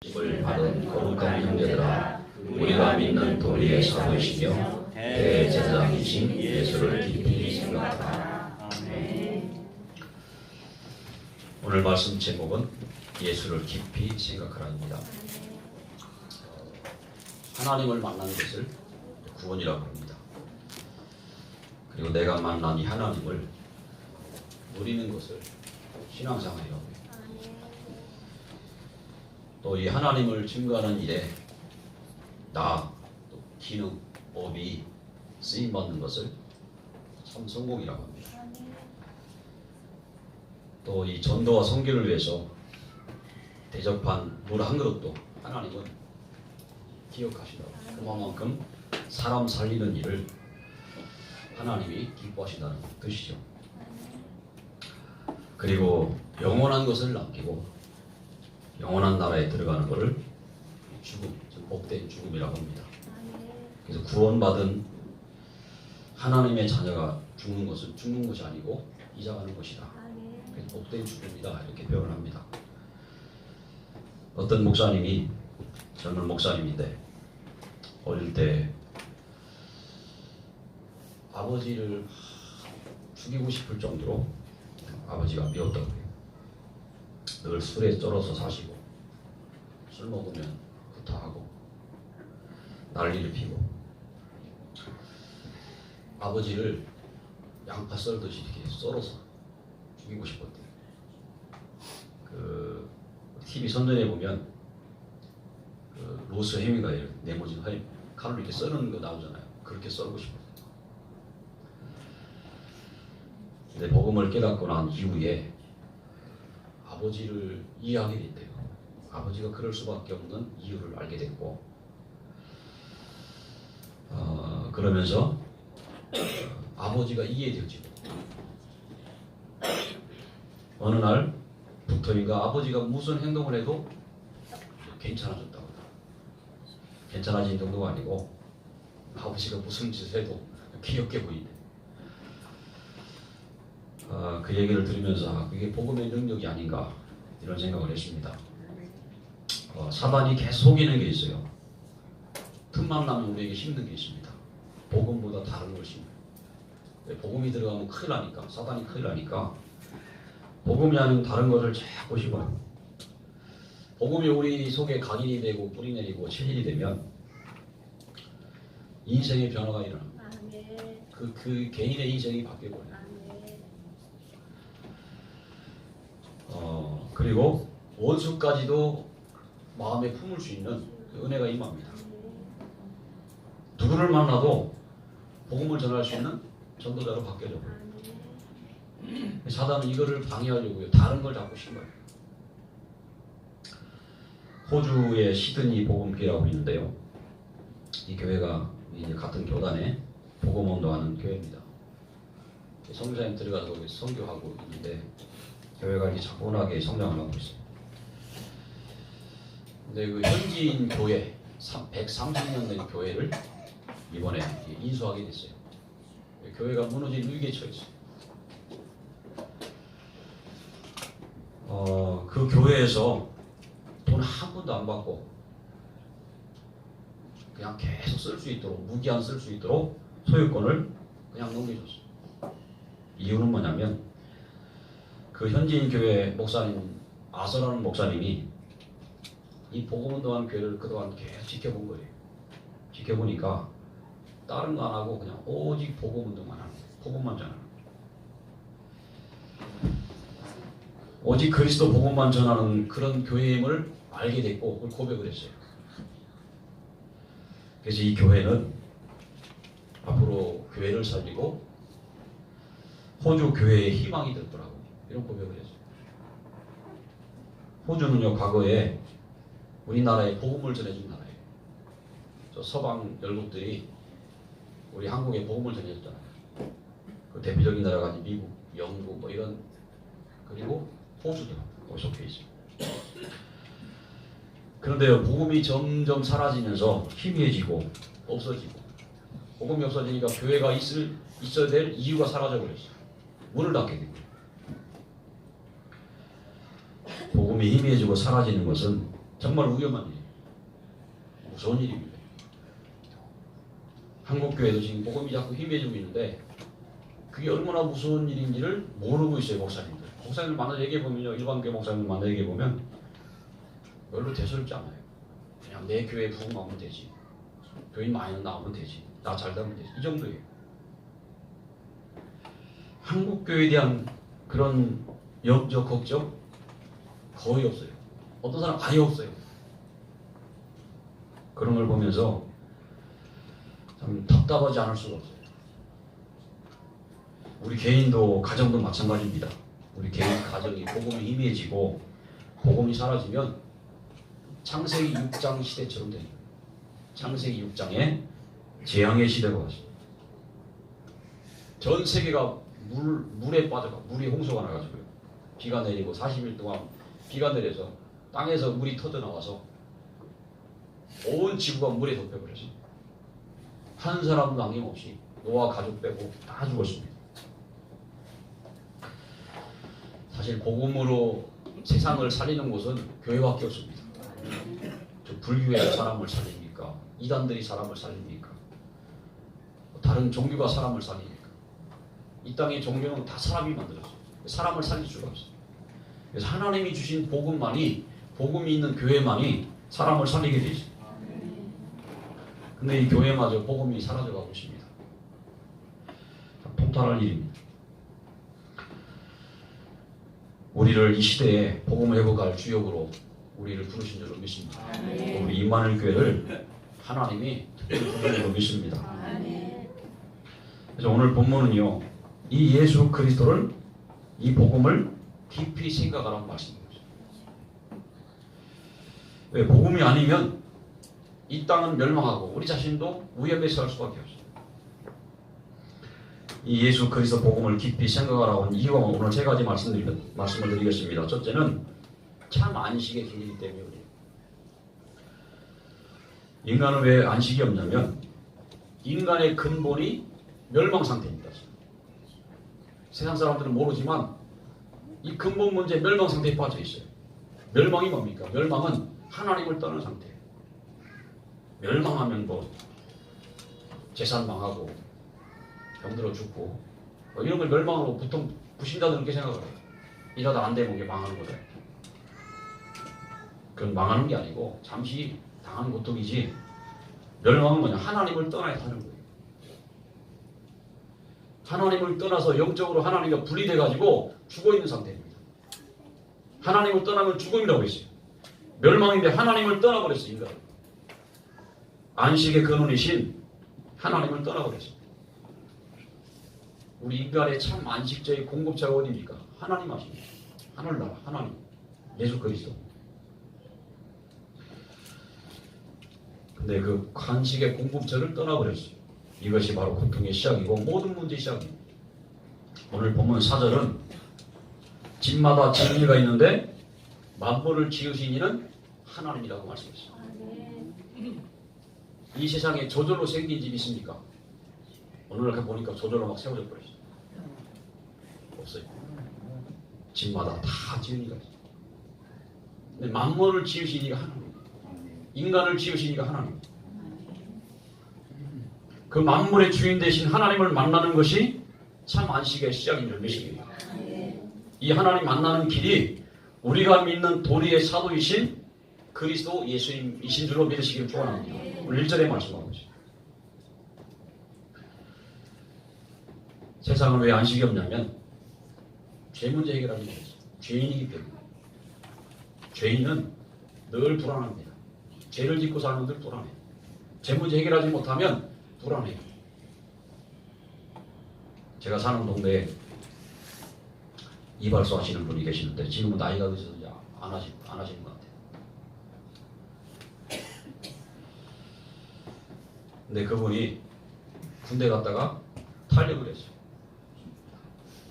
을 받은 거룩한 형제들아, 우리가 믿는 도리의 사도이시며 대제사장이신 예수를 깊이 생각하라. 오늘 말씀 제목은 예수를 깊이 생각하라입니다. 하나님을 만나는 것을 구원이라고 합니다. 그리고 내가 만난 이 하나님을 누리는 것을 신앙생활이라고 합니다. 또 이 하나님을 증거하는 일에 또 기능, 법이 쓰임받는 것을 참 성공이라고 합니다. 또 이 전도와 선교를 위해서 대접한 물 한 그릇도 하나님은 기억하신다고. 그만큼 사람 살리는 일을 하나님이 기뻐하신다는 뜻이죠. 그리고 영원한 것을 남기고 영원한 나라에 들어가는 것을 죽음, 즉 복된 죽음이라고 합니다. 그래서 구원받은 하나님의 자녀가 죽는 것은 죽는 것이 아니고 이장하는 것이다. 그래서 복된 죽음이다 이렇게 표현을 합니다. 어떤 목사님이, 젊은 목사님인데 어릴 때 아버지를 죽이고 싶을 정도로 아버지가 미웠다고 해요. 늘 술에 쩔어서 사시고 술 먹으면 구타하고 난리를 피고 아버지를 양파 썰듯이 이렇게 썰어서 죽이고 싶었대요. 그 TV 선전에 보면 그 로스 해밍가의 네모진 칼로 이렇게 썰는 거 나오잖아요. 그렇게 썰고 싶었대요. 근데 복음을 깨닫고 난 이후에 아버지를 이해하게 됐대요. 아버지가 그럴 수밖에 없는 이유를 알게 됐고, 그러면서 아버지가 이해되어지고 어느 날부터인가 아버지가 무슨 행동을 해도 괜찮아졌다고. 괜찮아진 정도가 아니고 아버지가 무슨 짓을 해도 귀엽게 보이네. 그 얘기를 들으면서 그게 복음의 능력이 아닌가 이런 생각을 했습니다. 사단이 계속 속이는 게 있어요. 틈만 나면 우리에게 힘든 게 있습니다. 복음보다 다른 걸 심어요. 복음이 들어가면 큰일 나니까, 사단이 큰일 나니까 복음이 아닌 다른 것을 자꾸 심어요. 복음이 우리 속에 각인이 되고 뿌리 내리고 체질이 되면 인생의 변화가 일어납니다. 그 개인의 인생이 바뀌어버려요. 그리고 원수까지도 마음에 품을 수 있는 그 은혜가 임합니다. 누구를 만나도 복음을 전할 수 있는 전도자로 바뀌어져 버려요. 사단은 이거를 방해하려고요. 다른 걸 자꾸 심어요. 호주의 시드니 복음교회라고 있는데요. 이 교회가 이제 같은 교단에 복음운동하는 교회입니다. 선교사님 들어가서 거기 선교하고 있는데 교회가 이렇게 차분하게 성장을 하고 있어요. 근데 그 현지인 교회 130년 된 교회를 이번에 인수하게 됐어요. 교회가 무너진 위기에 처했어요. 그 교회에서 돈 한 푼도 안 받고 그냥 계속 쓸 수 있도록, 무기한 쓸 수 있도록 소유권을 그냥 넘겨줬어요. 이유는 뭐냐면 그 현지인 교회 목사님, 아서라는 목사님이 이 복음운동하는 교회를 그동안 계속 지켜본 거예요. 지켜보니까 다른 거 안 하고 그냥 오직 복음운동만 하는 거예요. 복음만 전하는 거예요. 오직 그리스도 복음만 전하는 그런 교회임을 알게 됐고 그걸 고백을 했어요. 그래서 이 교회는 앞으로 교회를 살리고 호주 교회의 희망이 됐더라고요. 이런 고백을 했어요. 호주는요, 과거에 우리나라에 복음을 전해준 나라예요. 저 서방 열국들이 우리 한국에 복음을 전해줬잖아요. 그 대표적인 나라가 미국, 영국 뭐 이런, 그리고 호주도 속해 있어요. 그런데요, 복음이 점점 사라지면서 희미해지고 없어지고, 복음이 없어지니까 교회가 있어야 될 이유가 사라져 버렸어요. 문을 닫게 되고. 복음이 희미해지고 사라지는 것은 정말 위험한 일이에요. 무서운 일입니다. 한국교회도 지금 복음이 자꾸 희미해지고 있는데 그게 얼마나 무서운 일인지를 모르고 있어요. 목사님들. 목사님들 만나 얘기해보면요. 일반 교회 목사님들 만나 얘기해보면 별로 대수롭지 않아요. 그냥 내 교회에 부흥 나오면 되지. 교인 많이 나오면 되지. 나 잘 되면 되지. 이 정도예요. 한국교회에 대한 그런 염려, 걱정 거의 없어요. 어떤 사람 아예 없어요. 그런 걸 보면서 참 답답하지 않을 수가 없어요. 우리 개인도 가정도 마찬가지입니다. 우리 개인 가정이 복음이 희미해지고 복음이 사라지면 창세기 6장 시대처럼 됩니다. 창세기 6장에 재앙의 시대가 왔습니다. 전 세계가 물에 빠져가 물이 홍수가 나가지고요. 비가 내리고 40일 동안 비가 내려서 땅에서 물이 터져 나와서 온 지구가 물에 덮여버렸어요. 한 사람도 남김없이 노아 가족 빼고 다 죽었습니다. 사실 복음으로 세상을 살리는 곳은 교회밖에 없습니다. 저 불교에서 사람을 살립니까? 이단들이 사람을 살립니까? 다른 종교가 사람을 살립니까? 이 땅의 종교는 다 사람이 만들었어요. 사람을 살릴 수가 없어요. 그래서 하나님이 주신 복음만이 복음이 있는 교회만이 사람을 살리게 되어 있어요. 근데 이 교회마저 복음이 사라져가고 있습니다. 통탄할 일입니다. 우리를 이 시대에 복음을 회복할 주역으로 우리를 부르신 줄로 믿습니다. 우리 임마누엘 교회를 하나님이 특별히 부르신 줄로 믿습니다. 그래서 오늘 본문은요, 이 예수 그리스도를, 이 복음을 깊이 생각하라는 말씀입니다. 왜? 복음이 아니면 이 땅은 멸망하고 우리 자신도 위험에 처할 수밖에 없어요. 이 예수 그리스도 복음을 깊이 생각하라고 하는 이유가 오늘 세 가지 말씀을 드리겠습니다. 첫째는 참 안식의 길이기 때문에 그래요. 인간은 왜 안식이 없냐면 인간의 근본이 멸망 상태입니다. 세상 사람들은 모르지만 이 근본 문제 멸망 상태에 빠져 있어요. 멸망이 뭡니까? 멸망은 하나님을 떠난 상태예요. 멸망하면 뭐 재산 망하고 병들어 죽고 뭐 이런 걸 멸망으로 보통 부신자들은 그렇게 생각을 해요. 이러다 안 되면 이게 망하는 거다. 그건 망하는 게 아니고 잠시 당하는 고통이지, 멸망은 뭐냐? 하나님을 떠나야 하는 거예요. 하나님을 떠나서 영적으로 하나님과 분리돼가지고 죽어있는 상태입니다. 하나님을 떠나면 죽음이라고 했어요. 멸망인데 하나님을 떠나버렸어요. 인간은. 안식의 근원이신 하나님을 떠나버렸어요. 우리 인간의 참 안식자의 공급자가 어디입니까? 하나님 아십니까? 하늘나라 하나님 예수 그리스도. 근데 그 안식의 공급자를 떠나버렸어요. 이것이 바로 고통의 시작이고 모든 문제의 시작입니다. 오늘 본문 4절은 집마다 진리가 있는데 만물을 지으신 이는 하나님이라고 말씀했어요. 이 세상에 저절로 생긴 집이 있습니까? 오늘 이렇게 보니까 저절로 막 세워져 버렸어요. 없어요. 집마다 다 지은 이가 있어요. 근데 만물을 지으신 이가 하나님, 인간을 지으신 이가 하나님. 그 만물의 주인 되신 하나님을 만나는 것이 참 안식의 시작인 줄 믿습니다. 이 하나님 만나는 길이 우리가 믿는 도리의 사도이신 그리스도 예수님이신 줄로 믿으시기를 축원합니다. 오늘 1절에 말씀하고 있어요. 세상은 왜 안식이 없냐면 죄 문제 해결하는 거예요. 죄인이기 때문에. 죄인은 늘 불안합니다. 죄를 짓고 살면 늘 불안해요. 죄 문제 해결하지 못하면 불안해요. 제가 사는 동네에 이발소 하시는 분이 계시는데 지금은 나이가 드셔서 안 하시는 것 같아요. 근데 그분이 군대 갔다가 탈영을 했어요.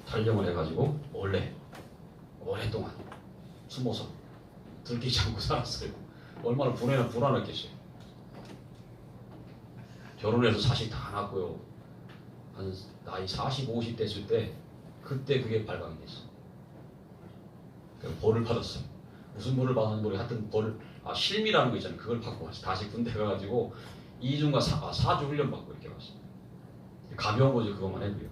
탈영을 해가지고 오랫동안 숨어서 들키지 않고 살았어요. 얼마나 불안했겠어요. 결혼해서 자식 다 낳았고요. 한 나이 40, 50 됐을 때 그때 그게 발각이 됐어요. 벌을 받았어요. 무슨 벌을 받았는지 모르겠 하여튼 실미라는 거 있잖아요. 그걸 받고 왔어요. 다시 군대 가가지고 2주인가 4주 훈련 받고 이렇게 왔어요. 가벼운 거지 그것만 해도요.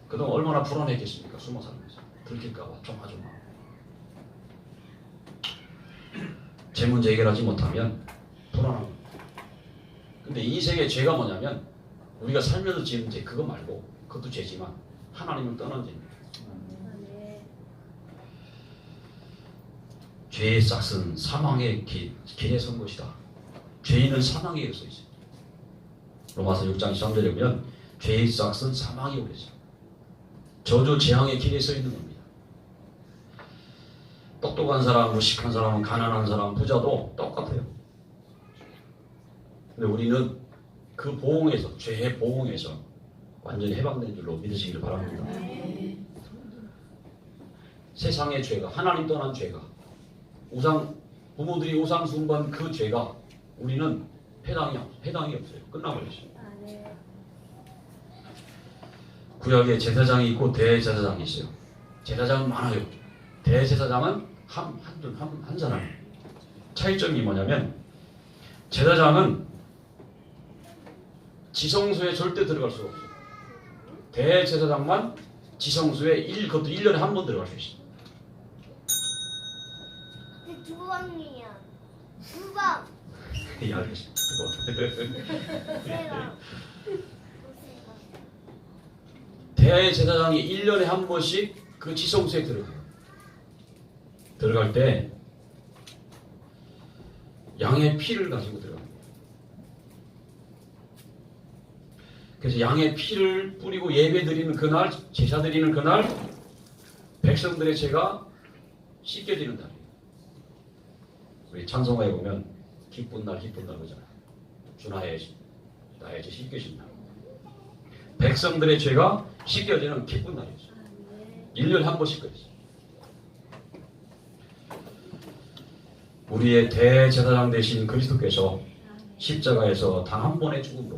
그동안 얼마나 불안했겠습니까? 숨어 살면서 들킬까봐 조마조마. 제 문제 해결하지 못하면 불안합니다. 근데 인생의 죄가 뭐냐면 우리가 살면서 지은 죄 그거 말고 그것도 죄지만 하나님을 떠난 죄입니다. 죄의 싹은 사망의 길에 선 것이다. 죄인은 사망에 서 있어요. 로마서 6장 13절에 보면 죄의 싹은 사망이 오겠죠. 저주 재앙의 길에 서 있는 겁니다. 똑똑한 사람, 무식한 사람, 가난한 사람, 부자도 똑같아요. 근데 우리는 그 보응에서, 죄의 보응에서 완전히 해방된 줄로 믿으시기를 바랍니다. 세상의 죄가, 하나님 떠난 죄가, 부모들이 우상 숭배한 그 죄가 우리는 해당이 없어요. 끝나버렸어요. 구약에 제사장이 있고 대제사장이 있어요. 제사장은 많아요. 대제사장은 한 사람이에요. 차이점이 뭐냐면 제사장은 지성소에 절대 들어갈 수가 없어요. 대제사장만 지성소에 그것도 1년에 한 번 들어갈 수 있어요. 두 방이야. 두 방. 예, 알겠습니다. 내가. 대제사장이 1년에 한 번씩 그 지성소에 들어가요. 들어갈 때 양의 피를 가지고 들어갑니다. 그래서 양의 피를 뿌리고 예배 드리는 그날, 제사 드리는 그날 백성들의 죄가 씻겨지는 날이에요. 우리 찬송가에 보면 기쁜 날 그러잖아요. 주나의 나의 죄 씻겨진 날. 백성들의 죄가 씻겨지는 기쁜 날이었어요. 1년에 한 번씩 그랬어요. 우리의 대제사장 되신 그리스도께서 십자가에서 단 한 번의 죽음으로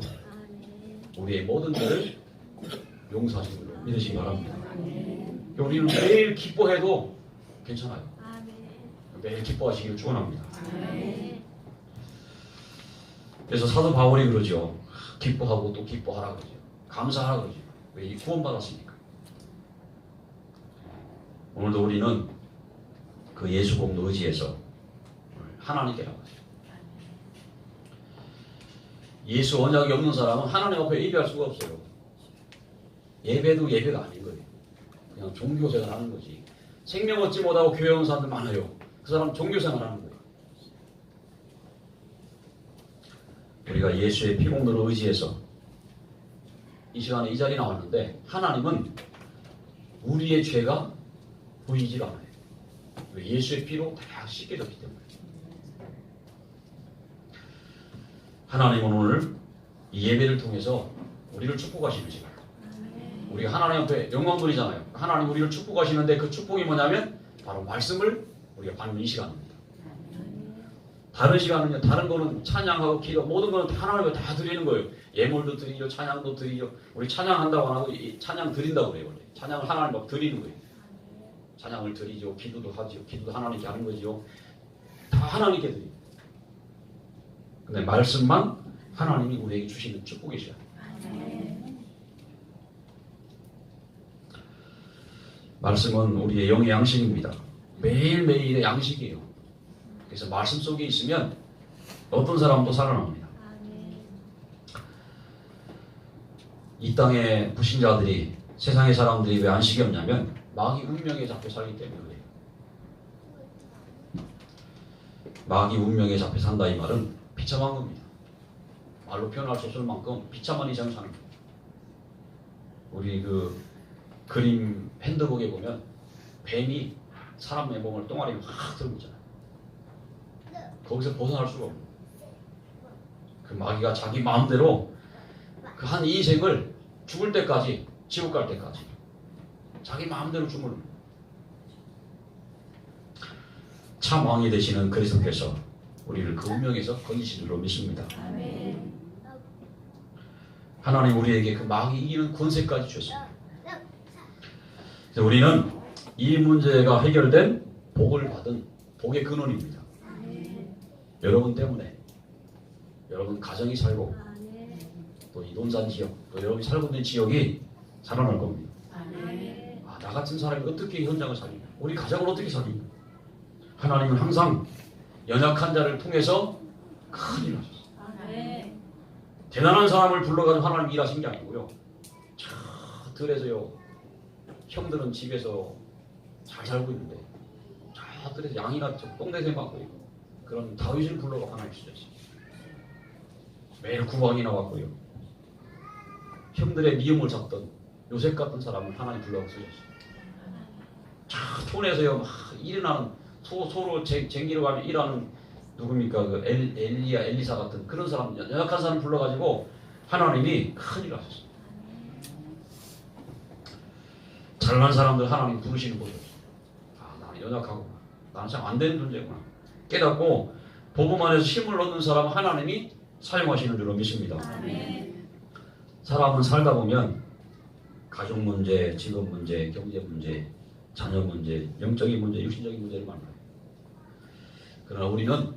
우리의 모든 죄를 용서하신 걸로 믿으시기 바랍니다. 우리는 매일 기뻐해도 괜찮아요. 매일 기뻐하시기를 축원합니다. 그래서 사도 바울이 그러죠. 기뻐하고 또 기뻐하라 그러죠. 감사하라 그러죠. 왜? 구원받았으니까. 오늘도 우리는 그 예수 공로 의지에서 하나님께 나가요. 예수 언약이 없는 사람은 하나님 앞에 예배할 수가 없어요. 예배도 예배가 아닌 거예요. 그냥 종교생활 하는 거지. 생명 얻지 못하고 교회 온 사람들 많아요. 그 사람은 종교생활 하는 거예요. 우리가 예수의 피공로를 의지해서 이 시간에 이 자리에 나왔는데 하나님은 우리의 죄가 보이질 않아요. 왜? 예수의 피로 다 씻겨졌기 때문에. 하나님은 오늘 이 예배를 통해서 우리를 축복하시는 시간. 우리가 하나님 앞에 영광 돌리잖아요. 하나님 우리를 축복하시는데 그 축복이 뭐냐면 바로 말씀을 우리가 받는 이 시간입니다. 다른 시간은요, 다른 거는 찬양하고 기도, 모든 거는 하나님을 다 드리는 거예요. 예물도 드리죠, 찬양도 드리죠. 우리 찬양한다고 안 하고 찬양 드린다고 그래요. 원래. 찬양을 하나님 막 드리는 거예요. 찬양을 드리죠, 기도도 하죠. 기도도 하나님께 하는 거죠. 다 하나님께 드리죠. 근데 말씀만 하나님이 우리에게 주시는 축복이셔요. 말씀은 우리의 영의 양식입니다. 매일매일의 양식이에요. 그래서 말씀 속에 있으면 어떤 사람도 살아납니다. 이 땅의 불신자들이, 세상의 사람들이 왜 안식이 없냐면 마귀 운명에 잡혀 살기 때문에 그래요. 마귀 운명에 잡혀 산다 이 말은 비참한 겁니다. 말로 표현할 수 없을 만큼 비참한 인생을 사는 거예요. 우리 그 그림 핸드북에 보면 뱀이 사람의 몸을 똥아리를 확 들고 있잖아요. 거기서 벗어날 수가 없는 거예요. 그 마귀가 자기 마음대로 그 한 인생을 죽을 때까지, 지옥 갈 때까지 자기 마음대로 주무르는 거예요. 참 왕이 되시는 그리스도께서 우리를 그 운명에서 건지신 줄로 믿습니다. 하나님 우리에게 그 마귀 이기는 권세까지 주셨습니다. 우리는 이 문제가 해결된 복을 받은 복의 근원입니다. 여러분 때문에 여러분 가정이 살고 또 이동산 지역 또 여러분이 살고 있는 지역이 살아날 겁니다. 아, 나 같은 사람이 어떻게 현장을 살리냐, 우리 가정을 어떻게 살리냐. 하나님은 항상 연약한 자를 통해서 큰 일을 하셨어요. 대단한 사람을 불러가지고 하나님 일하신 게 아니고요. 저 들에서요, 형들은 집에서 잘 살고 있는데 저 들에서 양이나 똥대새 맞고 있고 그런 다윗을 불러가 하나님 쓰셨어요. 매일 구왕이 나왔고요. 형들의 미움을 잡던 요셉 같은 사람을 하나님 불러가 쓰셨어요. 저 촌에서요 막 일어나는 서로 쟁기로 가면 일하는 누굽니까? 그 엘리야 엘리사 같은 그런 사람, 연약한 사람 불러가지고 하나님이 큰 일을 하셨어요. 잘난 사람들 하나님 부르시는 거죠. 아, 나는 연약하구나. 나는 참 안 되는 존재구나. 깨닫고 복음 안에서 힘을 얻는 사람은 하나님이 사용하시는 줄로 믿습니다. 사람은 살다 보면 가족 문제, 직업 문제, 경제 문제, 자녀 문제, 영적인 문제, 육신적인 문제를 만나요. 그러나 우리는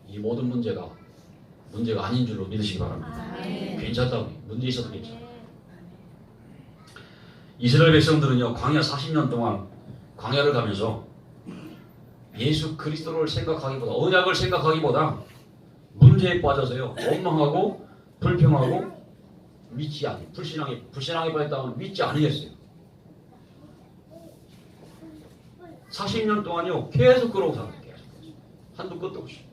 이 모든 문제가 아닌 줄로 믿으시기 바랍니다. 괜찮다고. 문제 있어도 괜찮아. 이스라엘 백성들은요, 광야 40년 동안 광야를 가면서 예수 그리스도를 생각하기보다, 언약을 생각하기보다 문제에 빠져서요, 원망하고 불평하고 믿지 않게, 불신앙에 빠졌다면 믿지 않으겠어요. 40년 동안요, 계속 그러고 살았어요. 계속. 한두 끝도 없이.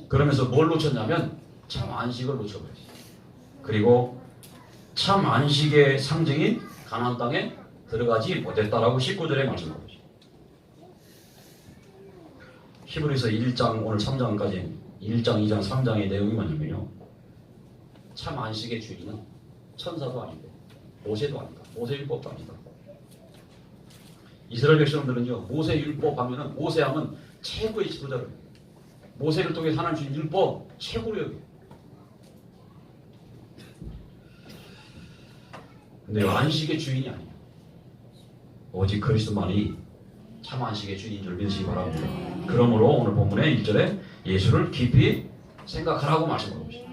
그러면서 뭘 놓쳤냐면 참 안식을 놓쳐버렸어요. 그리고 참 안식의 상징인 가나안 땅에 들어가지 못했다라고 19절에 말씀하고 있어요. 히브리서 1장 오늘 3장까지 1장, 2장, 3장의 내용이 뭐냐면요, 참 안식의 주인은 천사도 아니고 모세도 아니다. 모세율법도 아니다. 이스라엘 백성들은요, 모세율법 하면은, 모세하면 최고의 지도자를, 모세를 통해 하나님 주신 율법 최고로 여겨요. 근데 안식의 주인이 아니에요. 오직 그리스도만이 참 안식의 주인인 줄 믿으시기 바랍니다. 그러므로 오늘 본문의 1절에 예수를 깊이 생각하라고 말씀하고 있습니다.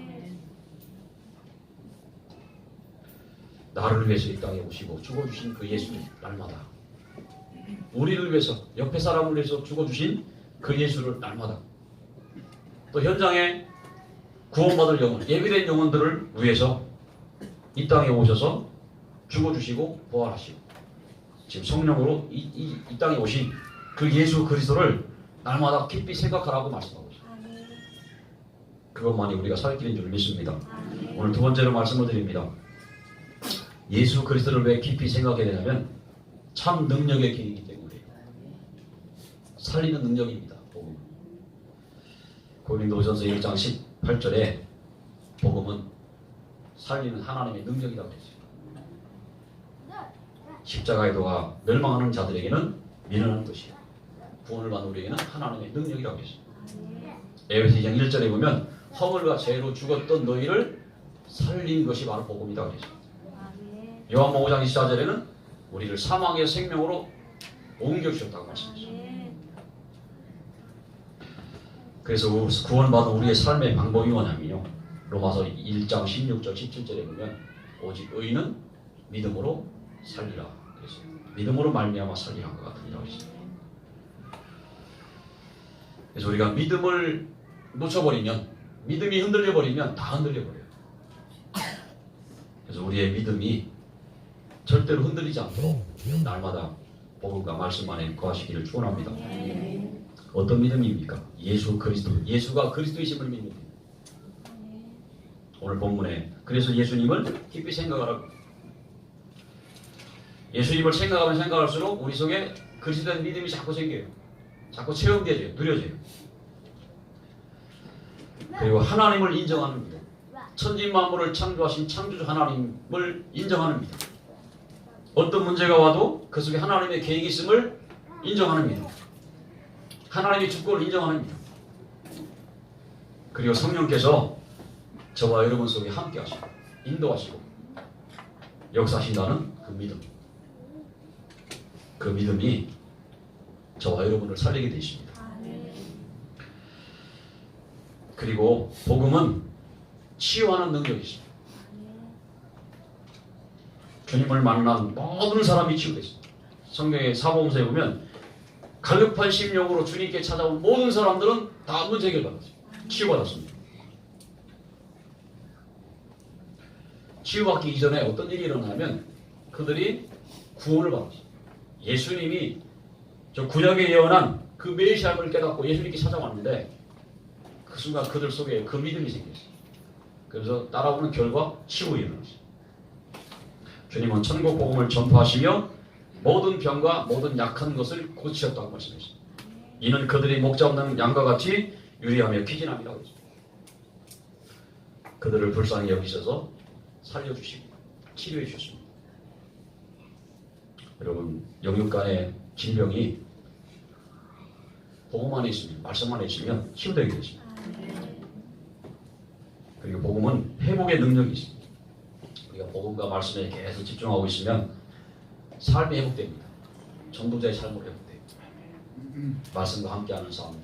나를 위해서 이 땅에 오시고 죽어주신 그 예수를 날마다, 우리를 위해서, 옆에 사람을 위해서 죽어주신 그 예수를 날마다, 또 현장에 구원받을 영혼, 예비된 영혼들을 위해서 이 땅에 오셔서 죽어주시고 부활하시고 지금 성령으로 이 땅에 오신 그 예수 그리스도를 날마다 깊이 생각하라고 말씀하고 있습니다. 그것만이 우리가 살 길인 줄 믿습니다. 오늘 두 번째로 말씀을 드립니다. 예수 그리스도를 왜 깊이 생각해야 되냐면 참 능력의 길이기 때문에, 살리는 능력입니다. 복음. 고린도전서 1장 18절에 복음은 살리는 하나님의 능력이라고 했어요. 십자가의 도가 멸망하는 자들에게는 미련한 뜻이요, 구원을 받는 우리에게는 하나님의 능력이라고 했어요. 에베소 2장 1절에 보면 허물과 죄로 죽었던 너희를 살린 것이 바로 복음이라고 했어요. 요한복음 5장 24절에는 우리를 사망의 생명으로 옮겨주셨다고 말씀하셨어요. 그래서 구원받은 우리의 삶의 방법이 뭐냐면요, 로마서 1장 16절 17절에 보면 오직 의인은 믿음으로 살리라 그랬어요. 믿음으로 말미암아 살리라 것 같으니라 그랬어요. 그래서 우리가 믿음을 놓쳐버리면, 믿음이 흔들려버리면 다 흔들려버려요. 그래서 우리의 믿음이 절대로 흔들리지 않도록 날마다 복음과 말씀 안에 거하시기를 축원합니다. 어떤 믿음입니까? 예수 그리스도, 예수가 그리스도이심을 믿는 믿음. 오늘 본문에 그래서 예수님을 깊이 생각하라고. 예수님을 생각하면 생각할수록 우리 속에 그리스도의 믿음이 자꾸 생겨요. 자꾸 체험되어져요. 누려져요. 그리고 하나님을 인정하는 믿음. 천지만물을 창조하신 창조주 하나님을 인정하는 믿음. 어떤 문제가 와도 그 속에 하나님의 계획이 있음을 인정하는 믿음. 하나님의 주권을 인정하는 믿음. 그리고 성령께서 저와 여러분 속에 함께 하시고 인도하시고 역사하신다는 그 믿음. 그 그 믿음이 저와 여러분을 살리게 되어 있습니다. 그리고 복음은 치유하는 능력이 있습니다. 주님을 만난 모든 사람이 치유됐습니다. 성경의 사복음서에 보면 갈급한 심령으로 주님께 찾아온 모든 사람들은 다 문제 해결받았습니다. 치유받았습니다. 치유받기 이전에 어떤 일이 일어나면 그들이 구원을 받았습니다. 예수님이 저 구약에 예언한 그 메시아임을 깨닫고 예수님께 찾아왔는데 그 순간 그들 속에 그 믿음이 생겼어요. 그래서 따라오는 결과 치유가 일어났어요. 주님은 천국 복음을 전파하시며 모든 병과 모든 약한 것을 고치셨다고 말씀하셨습니다. 이는 그들이 목자 없는 양과 같이 유리하며 피진함이라고 했습니다. 그들을 불쌍히 여기셔서 살려주시고 치료해 주셨습니다. 여러분, 영육 간의 질병이 복음 안에 있으면, 말씀 안에 있으면 치유되게 되십니다. 그리고 복음은 회복의 능력이 있습니다. 우리가 복음과 말씀에 계속 집중하고 있으면 삶이 회복됩니다. 전도자의 삶으로 회복돼요. 말씀과 함께하는 삶,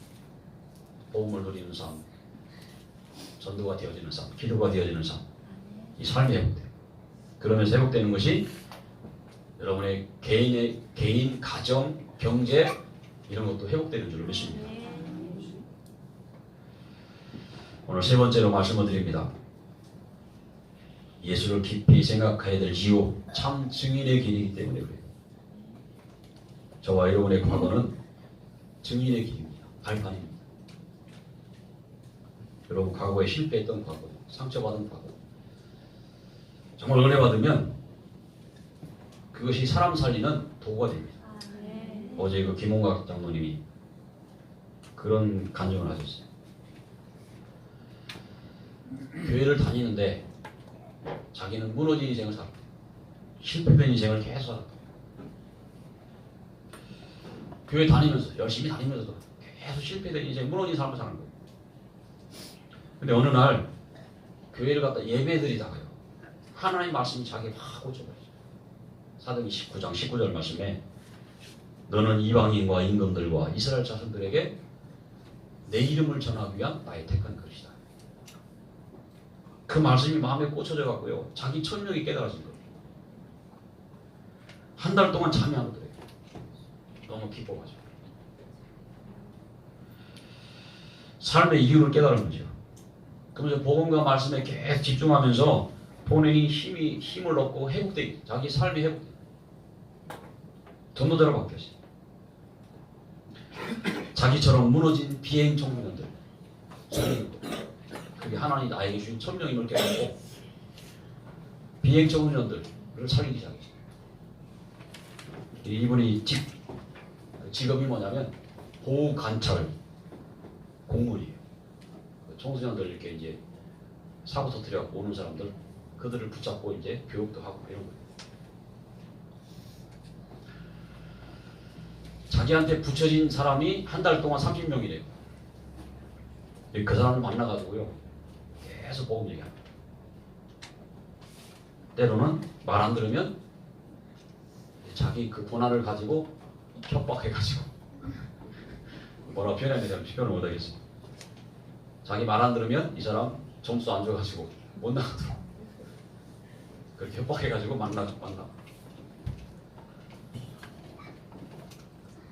복음을 누리는 삶, 전도가 되어지는 삶, 기도가 되어지는 삶, 이 삶이 회복돼요. 그러면서 회복되는 것이 여러분의 개인, 가정, 경제 이런 것도 회복되는 줄로 믿습니다. 오늘 세 번째로 말씀을 드립니다. 예수를 깊이 생각해야 될 이유, 참 증인의 길이기 때문에 그래요. 저와 여러분의 과거는 증인의 길입니다. 발판입니다. 여러분 과거에 실패했던 과거, 상처받은 과거, 정말 은혜 받으면 그것이 사람 살리는 도구가 됩니다. 어제 그 김홍각 장로님이 그런 간증을 하셨어요. 교회를 다니는데 자기는 무너진 인생을 살았다. 실패된 인생을 계속 살았다. 교회 다니면서 열심히 다니면서도 계속 실패된 인생, 무너진 삶을 사는 거예요. 근데 어느 날 교회를 갔다 예배드리다가요, 하나님 말씀이 자기를 확 고쳐버렸어요. 사도행전 19장 19절 말씀에 너는 이방인과 임금들과 이스라엘 자손들에게 내 이름을 전하기 위한 나의 택한 그릇이다. 그 말씀이 마음에 꽂혀져 갖고요, 자기 천명이 깨달아진 거예요. 한 달 동안 잠이 안 오더래요. 너무 기뻐가지고. 삶의 이유를 깨달은 거죠. 그러면서 복음과 말씀에 계속 집중하면서 본인이 힘을 얻고 회복되기, 자기 삶이 회복되기. 전도자로 바뀌었어요. 자기처럼 무너진 비행 청소년들, 그게 하나님 나에게 주신 천명임을 깨닫고 비행 청소년들을 살리기 시작했어요. 이분이 직업이 뭐냐면 보호 관찰 공무원이에요. 청소년들 이렇게 이제 사고 터뜨려 오는 사람들, 그들을 붙잡고 이제 교육도 하고 이런 거예요. 자기한테 붙여진 사람이 한 달 동안 30명이래요. 그 사람을 만나가지고요, 계속 복음 얘기합니다. 때로는 말 안 들으면 자기 그 고난을 가지고 협박해가지고 뭐라고 표현해야 되는지 표현을 못하겠어요. 자기 말 안 들으면 이 사람 점수 안 줘가지고 못 나가도록 그렇게 협박해가지고 만나.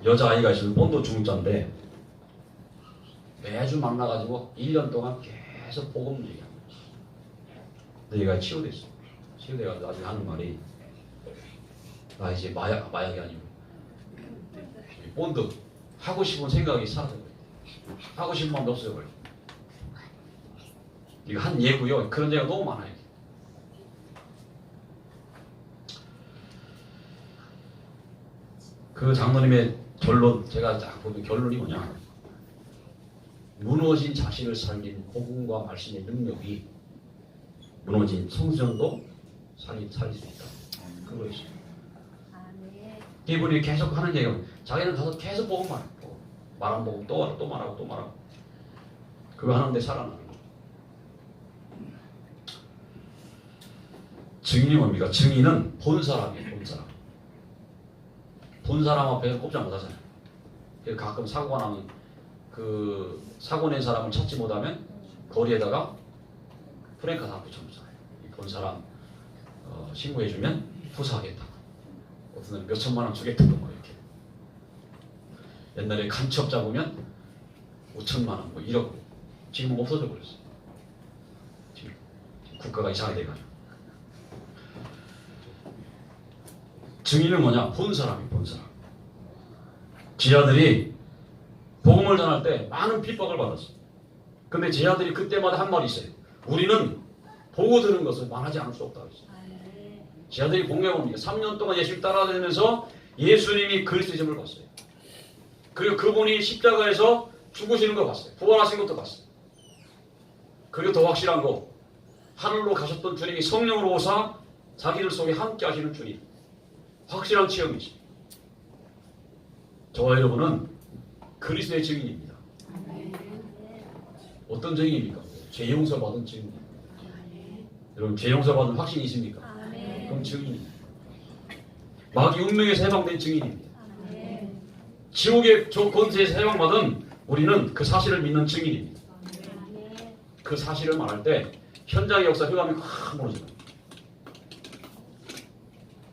여자아이가 있어서 본도 중자인데 매주 만나가지고 1년 동안 계속 복음 얘기합니다. 근데 얘가 치유됐어. 치유돼가지고 나중에 하는 말이, 나 이제 마약이 아니고 본드 하고 싶은 생각이 사라져버려. 하고 싶은 마음도 없어져버려. 이거 한 예고요. 그런 예가 너무 많아요. 그 장로님의 결론, 제가 딱 보면 결론이 뭐냐, 무너진 자신을 살린 복음과 말씀의 능력이 무너진 청소년도 살릴 수 있다. 그거였어요. 이분이 계속 하는 얘기가, 자기는 가서 계속 복음만 하고 말한 복음 또 말하고 그거 하는데 살아나는 거예요. 증인이 뭡니까? 증인은 본 사람이에요. 본 사람. 본 사람 앞에서 꼼짝 못하잖아요. 그래서 가끔 사고가 나면 그 사고 낸 사람을 찾지 못하면 거리에다가 프랭카 하나 붙여놓잖아요. 본 사람 신고해주면 후사하겠다. 어떤 날 몇천만 원 주겠다고 뭐 이렇게. 옛날에 간첩 잡으면 5천만 원, 뭐 1억. 지금은 없어져 버렸어요. 지금 국가가 이상하게 돼가지고. 증인은 뭐냐? 본 사람이 본 사람. 제자들이 복음을 전할 때 많은 핍박을 받았어요. 근데 제자들이 그때마다 한 말이 있어요. 우리는 보고 들은 것을 말하지 않을 수 없다고 했어요. 제자들이 공개합니다. 3년 동안 예수를 따라다니면서 예수님이 그리스도임을 봤어요. 그리고 그분이 십자가에서 죽으시는 걸 봤어요. 부활하신 것도 봤어요. 그리고 더 확실한 거, 하늘로 가셨던 주님이 성령으로 오사 자기들 속에 함께 하시는 주님. 확실한 체험이지. 저와 여러분은 그리스도의 증인입니다. 어떤 증인입니까? 죄 용서 받은 증인입니다. 여러분 죄 용서 받은 확신이 있습니까? 그럼 증인입니다. 마귀 운명에서 해방된 증인입니다. 지옥의 권세에서 해방받은 우리는 그 사실을 믿는 증인입니다. 그 사실을 말할 때 현장의 역사 흑암이 확 무너져요.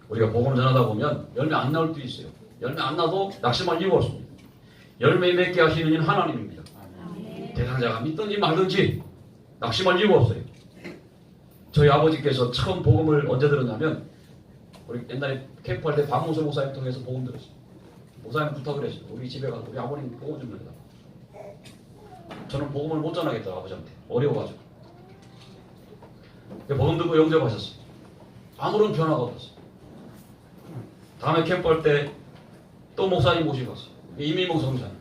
우리가 복음을 전하다 보면 열매 안 나올 때도 있어요. 열매 안 나도 낙심할 이유가 없습니다. 열매 맺게 하시는 이는 하나님입니다. 대상자가 믿든지 말든지 낙심할 이유가 없어요. 저희 아버지께서 처음 복음을 언제 들었냐면 우리 옛날에 캠프할 때 박문수 목사님 통해서 복음 들었어요. 목사님 부탁을 했어요. 우리 집에 가서 우리 아버님 복음 좀 내라. 저는 복음을 못 전하겠다 아버지한테. 어려워가지고. 복음 듣고 영접하셨어요. 아무런 변화가 없었어요. 다음에 캠프할 때 또 목사님 모시고 갔어요. 이민봉 성사님.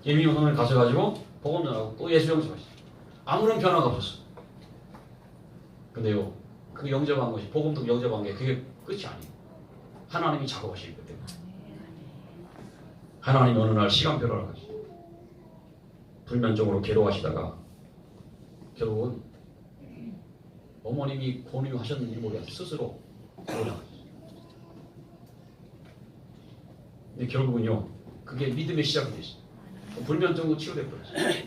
이민봉 성사님 가셔가지고 복음 전하고 또 예수 영접하셨어요. 아무런 변화가 없었어요. 근데요, 그 영접한 것이 복음 듣고 영접한 게 그게 끝이 아니에요. 하나님이 작업하시기 때문에. 하나님이 어느 날 시간표를 하시죠. 불면증으로 괴로워하시다가 결국은 어머님이 권유하셨는지 모르겠어요. 스스로 돌아가셨어요. 근데 결국은요, 그게 믿음의 시작이 됐어요. 불면증으로 치유돼 버렸어요.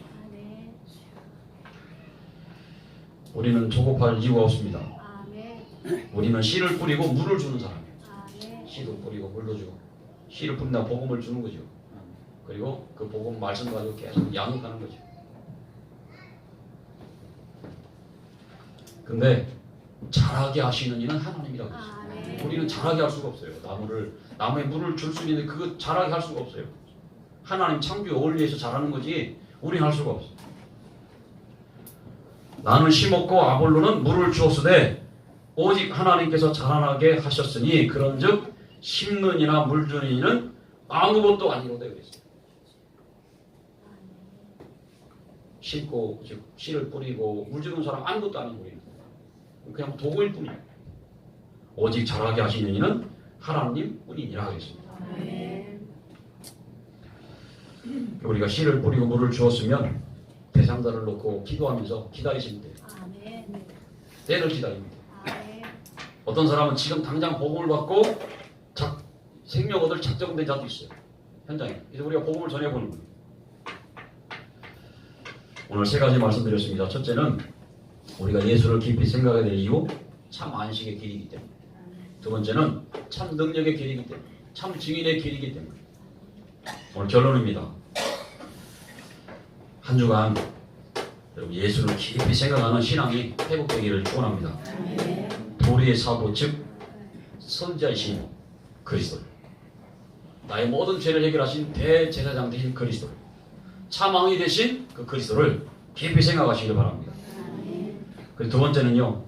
우리는 조급할 이유가 없습니다. 우리는 씨를 뿌리고 물을 주는 사람이에요. 씨도 뿌리고 물도 주고 씨를 뿌린다 복음을 주는 거죠. 그리고 그 복음 말씀 가지고 계속 양육하는 거죠. 근데 자라게 하시는 이는 하나님이라고 했어요. 우리는 자라게 할 수가 없어요. 나무에 물을 줄 수 있는데 그거 자라게 할 수가 없어요. 하나님 창조의 원리에서 자라는 거지 우리는 할 수가 없어요. 나는 심었고 아볼로는 물을 주었으되 오직 하나님께서 자라나게 하셨으니 그런즉 심는 이나 물 주는 이는 아무것도 아니로다 그랬어요. 심고 즉 씨를 뿌리고 물 주는 사람 아무것도 아닌 우리는 그냥 도구일 뿐이에요. 오직 자라게 하시는 이는 하나님 뿐이니라 하겠습니다. 우리가 씨를 뿌리고 물을 주었으면 대상자를 놓고 기도하면서 기다리시면 돼요. 때를 기다립니다. 어떤 사람은 지금 당장 복음을 받고 생명 얻을 작정된 자도 있어요. 현장에. 그래서 우리가 복음을 전해보는 거예요. 오늘 세 가지 말씀드렸습니다. 첫째는 우리가 예수를 깊이 생각해야 될 이유, 참 안식의 길이기 때문에. 두 번째는 참 능력의 길이기 때문에. 참 증인의 길이기 때문에. 오늘 결론입니다. 한 주간 여러분 예수를 깊이 생각하는 신앙이 회복되기를 축원합니다. 도리의 사도 즉 선지자이신 그리스도, 나의 모든 죄를 해결하신 대제사장 되신 그리스도, 참 왕이 되신 그 그리스도를 깊이 생각하시길 바랍니다. 그리고 두 번째는요,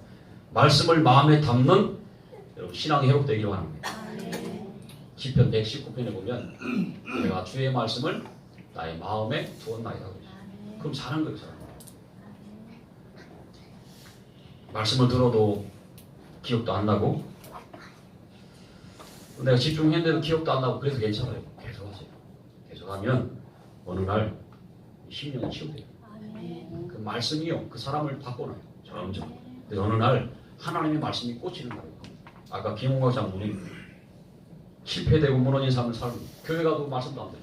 말씀을 마음에 담는 여러분 신앙이 회복되기를 바랍니다. 시편 119편에 보면 내가 주의 말씀을 나의 마음에 두었나이다. 그럼 사는 거예요. 사는 거예요. 말씀을 들어도 기억도 안 나고 내가 집중했는데도 기억도 안 나고 그래서 괜찮아요. 계속 하세요. 계속 하면 어느 날 심령이 치유돼요. 그 말씀이요, 그 사람을 바꿔놔요. 점점. 그래서 어느 날 하나님의 말씀이 꽂히는 거예요. 아까 김홍각 장군이 실패되고 무너진 삶을 살고 교회 가도 말씀도 안 들려.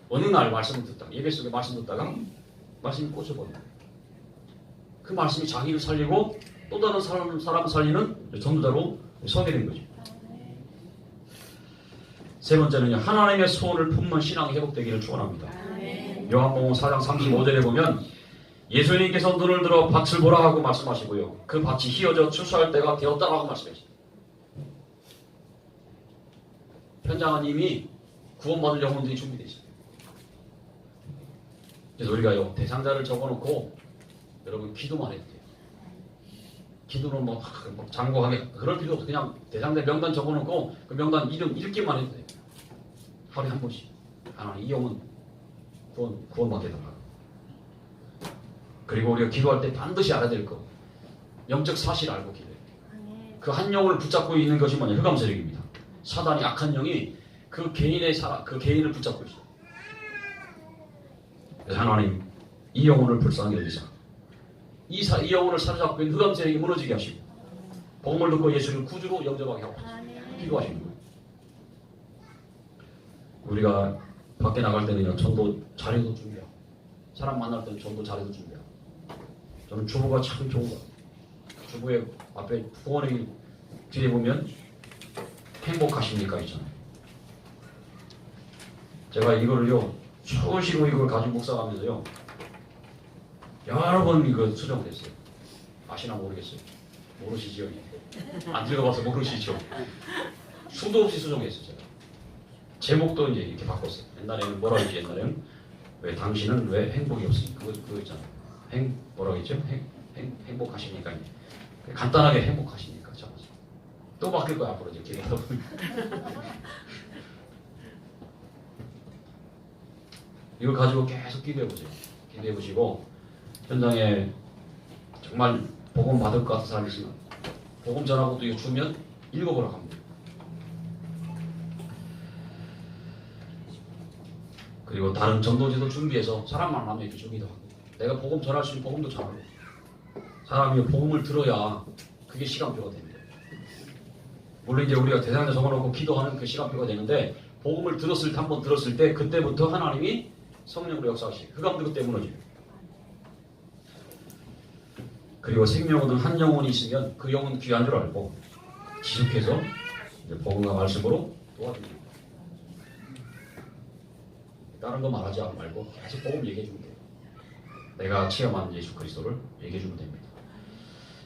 어느 날 말씀을 듣다가 예배 속에 말씀 듣다가 말씀이 꽂혀버린다. 그 말씀이 자기를 살리고 또 다른 사람을 살리는 전도자로 서게 된 거죠. 세 번째는요, 하나님의 소원을 품는 신앙이 회복되기를 축원합니다. 요한복음 4장 35절에 보면 예수님께서 눈을 들어 밭을 보라 하고 말씀하시고요, 그 밭이 휘어져 추수할 때가 되었다라고 말씀하십니다. 현장은 이미 구원받을 영혼들이 준비되어 있습니다. 그래서 우리가요, 대상자를 적어놓고 여러분 기도만 해도 돼요. 기도는 뭐 장고하게 그럴 필요 없어. 그냥 대상자 명단 적어놓고 그 명단 이름 읽기만 해도 돼요. 하루에 한 번씩. 하나님 이 영혼 구원받게 해달라. 그리고 우리가 기도할 때 반드시 알아야 될 거, 영적 사실 알고 기도해요. 그 한 영혼을 붙잡고 있는 것이 뭐냐? 흑암 세력입니다. 사단이 악한 영이 그 개인을 붙잡고 있어요. 그래서 하나님 이 영혼을 불쌍히 여기사 이 영혼을 사로잡고 있는 흑암 세력이 무너지게 하시고 복음을 듣고 예수를 구주로 영접하게 하고 기도하시는 거예요. 우리가 밖에 나갈 때는요, 전도 자료도 준비하고 사람 만날 때는 전도 자료도 준비하고. 저는 주부가 참 좋은 것 같아요. 주부의 앞에 후원의 뒤에 보면 행복하십니까 있잖아요. 제가 이거를요, 수시로 이걸 가지고 묵상하면서요, 여러 번 이거 수정을 했어요. 아시나 모르겠어요. 모르시죠? 안 읽어봐서 모르시죠? 수도 없이 수정했어요. 제가. 제목도 이제 이렇게 바꿨어요. 옛날에는 뭐라 했지? 옛날에는 왜 당신은 왜 행복이 없습니까? 그거 있잖아요. 뭐라고 했죠? 행복하십니까? 간단하게 행복하십니까? 적어서. 또 바뀔 거야 앞으로 이제 기회하다 보면. 이걸 가지고 계속 기도해 보세요. 기도해 보시고 현장에 정말 복음 받을 것 같은 사람이 있으면 복음 전하고도 이거 주면 읽어보라고 합니다. 그리고 다른 전도지도 준비해서 사람 만나면 이렇게 주기도 하고, 내가 복음 전할 수 있는 복음도 전하고. 사람이 복음을 들어야 그게 시간표가 됩니다. 물론 이제 우리가 대상자 적어놓고 기도하는 그 시간표가 되는데, 복음을 한번 들었을 때 그때부터 하나님이 성령으로 역사하시고 흑암도 그때 무너져요. 그리고 생명은 한 영혼이 있으면 그 영혼 귀한 줄 알고 지속해서 이제 복음과 말씀으로 도와줍니다. 다른 거 말하지 말고 계속 복음 얘기해주면 돼요. 내가 체험한 예수 그리스도를 얘기해주면 됩니다.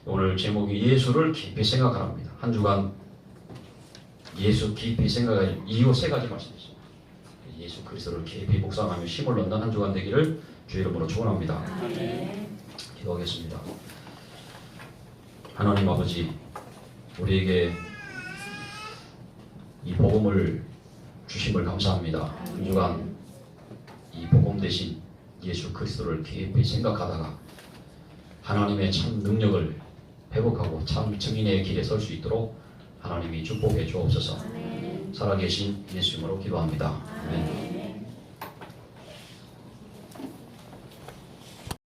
오늘 제목이 예수를 깊이 생각하랍니다. 한 주간 예수 깊이 생각할 이유 세 가지 말씀이십니다. 예수 그리스도를 깊이 묵상하며 힘을 얻는 한 주간 되기를 주의 이름으로 축원합니다. 기도하겠습니다. 하나님 아버지, 우리에게 이 복음을 주심을 감사합니다. 한 주간 이 복음 대신 예수 그리스도를 깊이 생각하다가 하나님의 참 능력을 회복하고 참 증인의 길에 설 수 있도록 하나님이 축복해 주옵소서. 살아계신 예수 이름으로 기도합니다. 아멘.